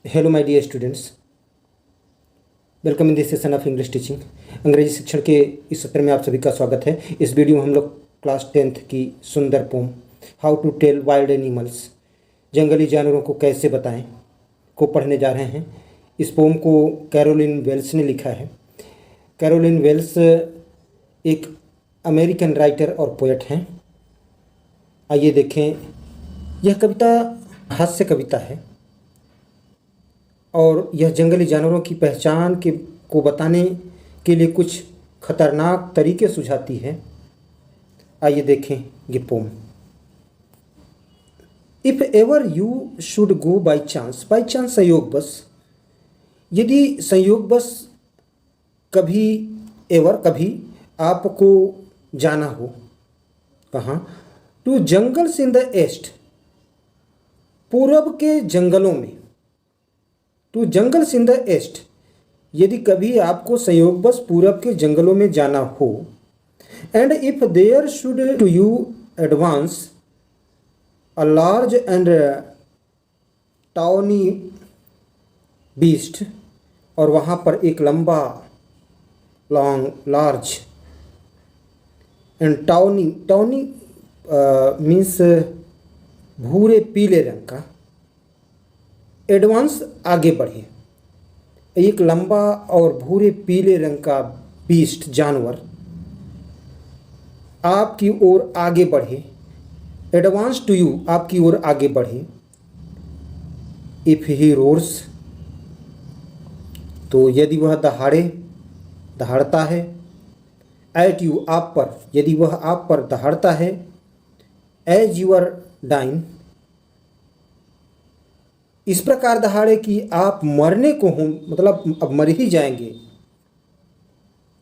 Hello my dear students, welcome in this session of English teaching. अंग्रेजी शिक्षण के इस सत्र में आप सभी का स्वागत है। इस वीडियो में हम लोग क्लास 10th की सुंदर poem how to tell wild animals, जंगली जानवरों को कैसे बताएं, को पढ़ने जा रहे हैं। इस पोम को कैरोलिन वेल्स ने लिखा है। कैरोलिन वेल्स एक अमेरिकन राइटर और पोएट हैं। आइए देखें, यह कविता हास्य कविता है और यह जंगली जानवरों की पहचान को बताने के लिए कुछ खतरनाक तरीके सुझाती है। आइए देखें ये poem. If ever you should go by chance, by chance संयोगवश, यदि संयोगवश कभी कभी आपको जाना हो, कहाँ, to jungles in the east, पूरब के जंगलों में, to jungles in the east, यदि कभी आपको संयोगवश पूरब के जंगलों में जाना हो, and if there should to you advance a large and tawny beast, और वहाँ पर एक लंबा लार्ज एंड टाउनी मीन्स भूरे पीले रंग का, एडवांस आगे बढ़े, एक लंबा और भूरे पीले रंग का बीस्ट जानवर आपकी ओर आगे बढ़े, एडवांस टू यू आपकी ओर आगे बढ़े, इफ ही रोर्स, तो यदि वह दहाड़ता है, एट यू आप पर, यदि वह आप पर दहाड़ता है, एज यू आर डाइन, इस प्रकार दहाड़े कि आप मरने को हो, मतलब अब मर ही जाएंगे,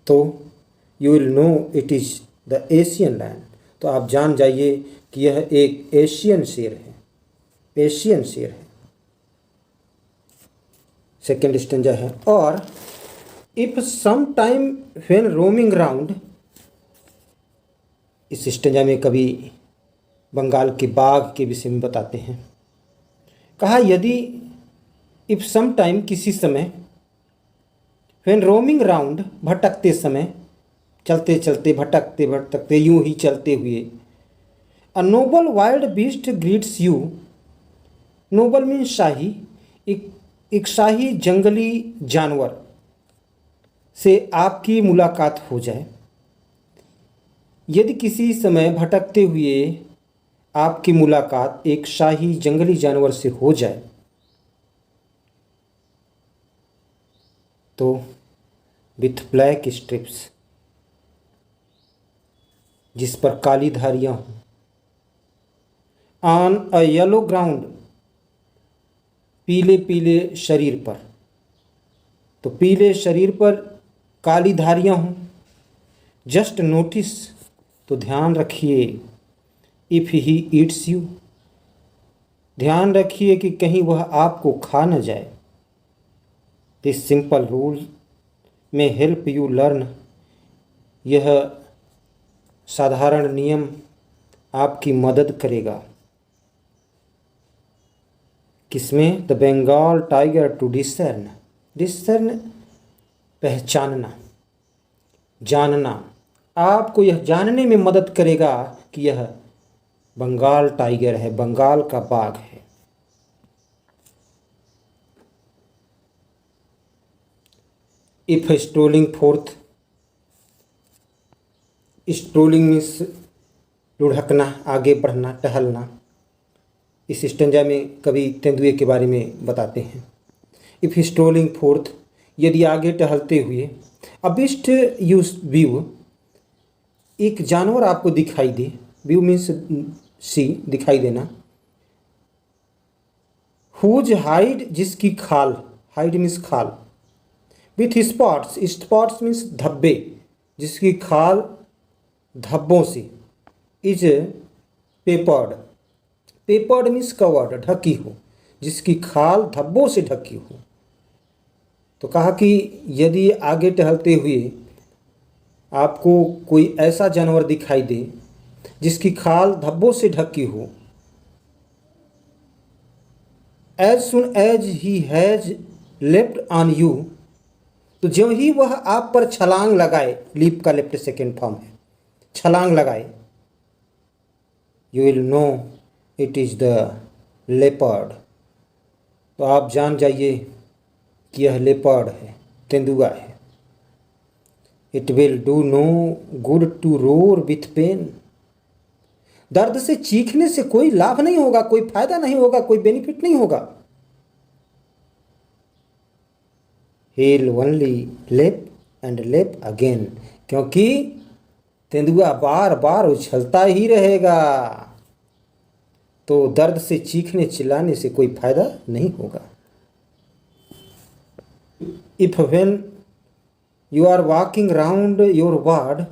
तो you will know it is the Asian lion, तो आप जान जाइए कि यह एक एशियन शेर है, एशियन शेर है। सेकेंड स्टेंजा है, और if some time when roaming round, इस स्टेंजा में कभी बंगाल के बाघ के विषय में बताते हैं। कहा यदि इफ सम टाइम किसी समय, व्हेन रोमिंग राउंड भटकते समय, चलते चलते भटकते भटकते यूं ही चलते हुए, a noble wild beast greets you, noble mean शाही, एक शाही जंगली जानवर से आपकी मुलाकात हो जाए, यदि किसी समय भटकते हुए आपकी मुलाकात एक शाही जंगली जानवर से हो जाए, तो विथ ब्लैक स्ट्रिप्स, जिस पर काली धारियां हों, ऑन अ येलो ग्राउंड, पीले पीले शरीर पर, तो पीले शरीर पर काली धारियां हों, जस्ट नोटिस, तो ध्यान रखिए, इफ़ ही ईट्स यू, ध्यान रखिए कि कहीं वह आपको खा न जाए। This simple rule may help you learn, यह साधारण नियम आपकी मदद करेगा। किसमें? The Bengal tiger to discern, discern पहचानना, जानना, आपको यह जानने में मदद करेगा कि यह बंगाल टाइगर है, बंगाल का बाघ है। If strolling forth, strolling means लुढ़कना, आगे बढ़ना, टहलना। इस स्टेंजा में कवि तेंदुए के बारे में बताते हैं। इफ स्ट्रोलिंग फोर्थ, यदि आगे टहलते हुए, अबिस्ट यू व्यू, एक जानवर आपको दिखाई दे, व्यू मीन्स सी, दिखाई देना, हुज हाइड, जिसकी खाल, हाइड मीन्स खाल, विथ स्पॉट्स, स्पॉट्स मीन्स धब्बे, जिसकी खाल धब्बों से, is peppered, peppered means covered, ढकी हो, जिसकी खाल धब्बों से ढकी हो। तो कहा कि यदि आगे टहलते हुए आपको कोई ऐसा जानवर दिखाई दे जिसकी खाल धब्बों से ढकी हो, as soon as he has left on you, तो ज्यों ही वह आप पर छलांग लगाए, लीप का लेफ्ट सेकेंड फॉर्म है, छलांग लगाए, you will know it is the leopard, तो आप जान जाइए कि यह लेपर्ड है, तेंदुआ है। It will do no good to roar with pain, दर्द से चीखने से कोई लाभ नहीं होगा, कोई फायदा नहीं होगा, कोई बेनिफिट नहीं होगा। He'll only leap and leap again, क्योंकि तेंदुआ बार बार उछलता ही रहेगा, तो दर्द से चीखने चिल्लाने से कोई फायदा नहीं होगा। If when you are walking round your ward,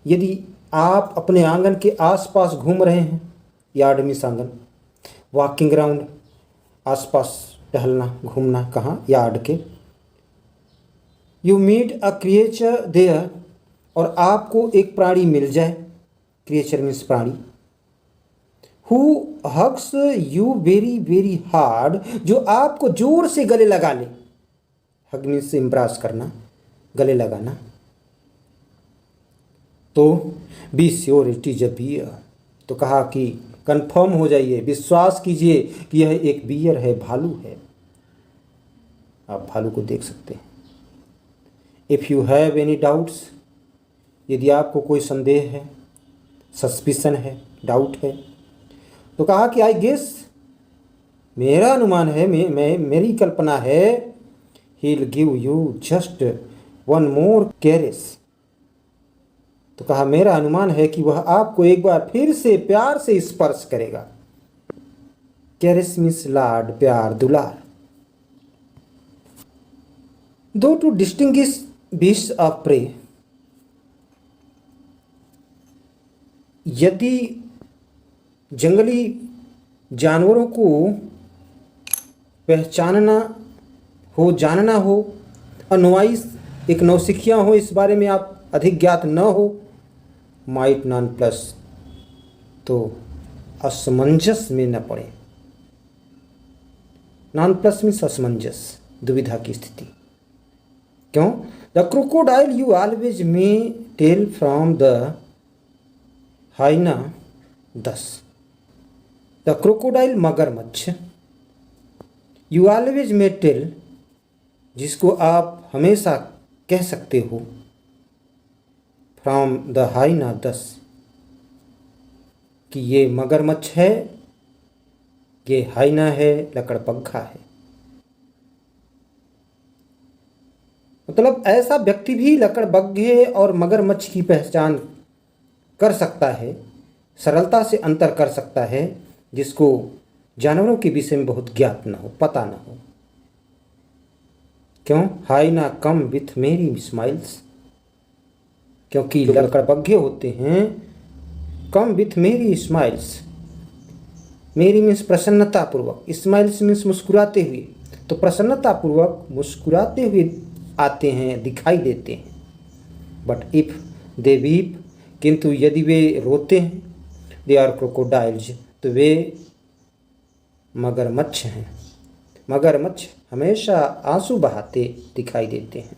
यदि आप अपने आंगन के आसपास घूम रहे हैं, यार्ड मीन्स आंगन, वॉकिंग राउंड आसपास टहलना, घूमना, कहाँ, यार्ड के। You meet a creature there, और आपको एक प्राणी मिल जाए, क्रिएचर मीन्स प्राणी, who hugs you very very hard, जो आपको जोर से गले लगा ले, हग मीन्स इम्ब्रास करना, गले लगाना, तो be sure it is a bear, तो कहा कि कंफर्म हो जाइए, विश्वास कीजिए कि यह एक बियर है, भालू है। आप भालू को देख सकते हैं। If you have any doubts, यदि आपको कोई संदेह है, सस्पिशन है, डाउट है, तो कहा कि आई गेस, मेरा अनुमान है, मेरी कल्पना है, he will give you just one more caress, तो कहा मेरा अनुमान है कि वह आपको एक बार फिर से प्यार से स्पर्श करेगा। कैरेस मीन्स लाड, प्यार, दुलार। Though to distinguish beast of prey, यदि जंगली जानवरों को पहचानना हो, जानना हो, अनवाइस एक नौसिखिया हो, इस बारे में आप अधिक ज्ञात न हो, माइट नॉन प्लस, तो असमंजस में न पड़े। नॉन प्लस मीन्स असमंजस, दुविधा की स्थिति। क्यों? The crocodile you always may tell from the hyena thus, the crocodile मगरमच्छ, यू ऑलवेज मे टेल, जिसको आप हमेशा कह सकते हो, फ्रॉम द हाइना दस, कि ये मगरमच्छ है, ये हाइना है, लकड़बग्घा है। मतलब ऐसा व्यक्ति भी लकड़बग्घे और मगरमच्छ की पहचान कर सकता है, सरलता से अंतर कर सकता है, जिसको जानवरों के विषय में बहुत ज्ञात न हो, पता न हो। क्यों? हाइना कम विथ मेरी स्माइल्स, क्योंकि लकड़बग्घे होते हैं, कम विथ मेरी स्माइल्स, मेरी मीन्स प्रसन्नतापूर्वक, स्माइल्स मीन्स मुस्कुराते हुए, तो प्रसन्नतापूर्वक मुस्कुराते हुए आते हैं, दिखाई देते हैं। बट इफ दे वीप, किंतु यदि वे रोते हैं, दे आर क्रोकोडाइल्स, तो वे मगरमच्छ हैं। मगरमच्छ हमेशा आंसू बहाते दिखाई देते हैं।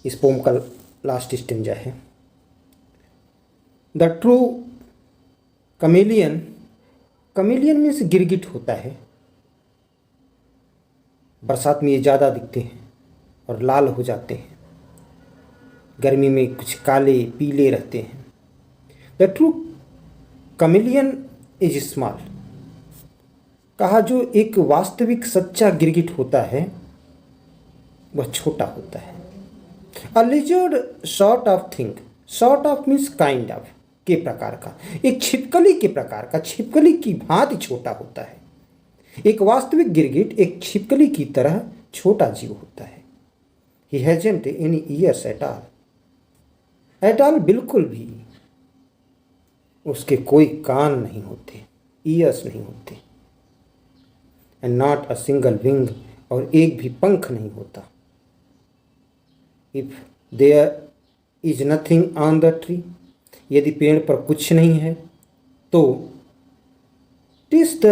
इस पोम का लास्ट स्टेंजा है, the true chameleon, chameleon means गिरगिट होता है, बरसात में ये ज़्यादा दिखते हैं और लाल हो जाते हैं, गर्मी में कुछ काले पीले रहते हैं। The true chameleon is small, कहा जो एक वास्तविक सच्चा गिरगिट होता है वह छोटा होता है। अ lizard sort of thing, sort of means kind of, के प्रकार का, एक छिपकली के प्रकार का, छिपकली की भांति छोटा होता है। एक वास्तविक गिरगिट एक छिपकली की तरह छोटा जीव होता है। He hasn't any years at all, at all बिल्कुल भी, उसके कोई कान नहीं होते, ईयर्स नहीं होते, and not a single wing, और एक भी पंख नहीं होता। If there is nothing on the tree, यदि पेड़ पर कुछ नहीं है, तो TISS the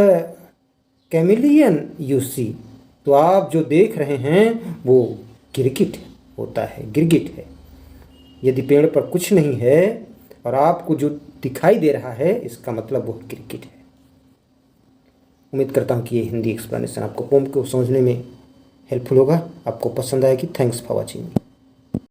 chameleon you see, तो आप जो देख रहे हैं वो गिरगिट होता है, गिरगिट है। यदि पेड़ पर कुछ नहीं है और आपको जो दिखाई दे रहा है, इसका मतलब वो गिरगिट है। उम्मीद करता हूँ कि ये हिंदी एक्सप्लेनेशन आपको पोम को समझने में हेल्पफुल होगा, आपको पसंद आएगी। Thanks for watching.